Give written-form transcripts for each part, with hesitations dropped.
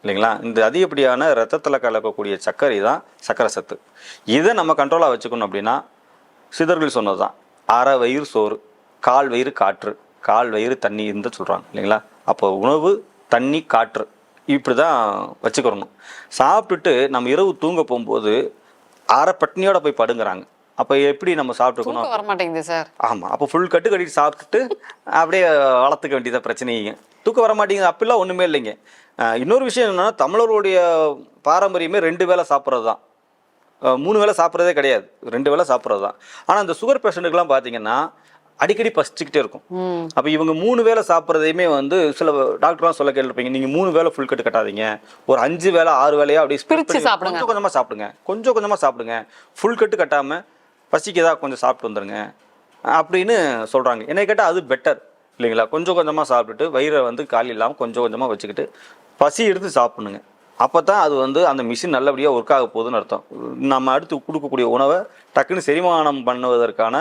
இல்லைங்களா? இந்த அதிகப்படியான ரத்தத்தில் கலக்கக்கூடிய சர்க்கரை தான் சர்க்கரை சத்து. இதை நம்ம கண்ட்ரோலாக வச்சுக்கணும் அப்படின்னா சித்தர்கள் சொன்னது தான், அரை வயிறு சோறு, கால் வயிறு காற்று, கால் வயிறு தண்ணி இருந்து சொல்கிறாங்க இல்லைங்களா? அப்போ உணவு, தண்ணி, காற்று இப்படி தான் வச்சுக்கிறணும். சாப்பிட்டுட்டு நம்ம இரவு தூங்க போகும்போது அரை பட்னியோட போய் படுங்கிறாங்க. அப்போ எப்படி நம்ம சாப்பிட்டுக்கணும்? வர மாட்டேங்குது சார். ஆமாம், அப்போ ஃபுல் கட்டு கட்டிட்டு சாப்பிட்டுட்டு அப்படியே வளர்த்துக்க வேண்டியதான் பிரச்சனைங்க. தூக்கம் வர மாட்டேங்குது அப்படிலாம் ஒன்றுமே இல்லைங்க. இன்னொரு விஷயம் என்னென்னா, தமிழர்களுடைய பாரம்பரியமே 2 வேளை சாப்பிட்றது தான். 3 வேளை சாப்பிட்றதே கிடையாது, 2 வேளை சாப்பிட்றது தான். ஆனால் இந்த சுகர் பேஷண்ட்டுக்கெலாம் பார்த்தீங்கன்னா அடிக்கடி பசிச்சுக்கிட்டே இருக்கும். அப்போ இவங்க 3 வேளை சாப்பிட்றதையுமே வந்து சில டாக்டர்லாம் சொல்ல கேட்டிருப்பீங்க, நீங்கள் 3 வேளை ஃபுல் கட்டு கட்டாதீங்க, ஒரு 5 வேளை 6 வேளையா அப்படி பிரிச்சு சாப்பிடுங்க, கொஞ்சம் கொஞ்சமாக சாப்பிடுங்க, கொஞ்சம் கொஞ்சமாக சாப்பிடுங்க, ஃபுல் கட்டு கட்டாமல் பசிக்குதா கொஞ்சம் சாப்பிட்டு வந்துடுங்க அப்படின்னு சொல்கிறாங்க. என்னை கேட்டால் அது பெட்டர் இல்லைங்களா? கொஞ்சம் கொஞ்சமாக சாப்பிட்டுட்டு வயிறை வந்து காலி இல்லாமல் கொஞ்சம் கொஞ்சமாக வச்சுக்கிட்டு பசி எடுத்து சாப்பிடணுங்க. அப்போ தான் அது வந்து அந்த மிஷின் நல்லபடியாக ஒர்க் ஆக போகுதுன்னு அர்த்தம். நம்ம அடுத்து கொடுக்கக்கூடிய உணவை டக்குன்னு செரிமானம் பண்ணுவதற்கான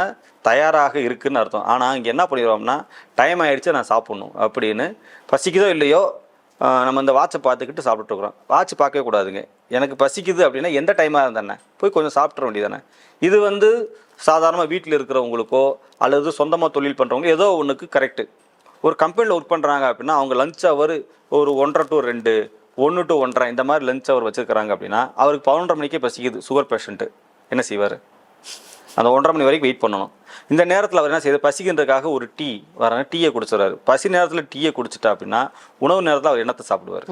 தயாராக இருக்குதுன்னு அர்த்தம். ஆனால் இங்கே என்ன பண்ணிடுவோம்னா, டைம் ஆகிடுச்சு நான் சாப்பிட்ணும் அப்படின்னு, பசிக்குதோ இல்லையோ நம்ம இந்த வாட்சை பார்த்துக்கிட்டு சாப்பிட்டுருக்குறோம். வாட்ச் பார்க்கவே கூடாதுங்க. எனக்கு பசிக்குது அப்படின்னா எந்த டைமாக இருந்தானே போய் கொஞ்சம் சாப்பிட்ற வேண்டியதானே. இது வந்து சாதாரணமாக வீட்டில் இருக்கிறவங்களுக்கோ அல்லது சொந்தமாக தொழில் பண்ணுறவங்க ஏதோ ஒன்றுக்கு கரெக்டு. ஒரு கம்பெனியில் ஒர்க் பண்ணுறாங்க அப்படின்னா அவங்க லஞ்ச் ஹவர் ஒரு 1:30 to 2, 1 to 1:30 இந்த மாதிரி லஞ்ச் ஹவர் வச்சுருக்கிறாங்க அப்படின்னா அவருக்கு 11:30 மணிக்கே பசிக்குது. சுகர் பேஷண்ட்டு என்ன செய்வார்? அந்த 1:30 மணி வரைக்கும் வெயிட் பண்ணணும். இந்த நேரத்தில் அவர் என்ன செய்யுது, பசிக்கின்றதுக்காக ஒரு டீ டீயை குடிச்சிடறாரு. பசி நேரத்தில் டீயை குடிச்சிட்டா அப்படின்னா உணவு நேரத்தில் அவர் என்னத்தை சாப்பிடுவார்?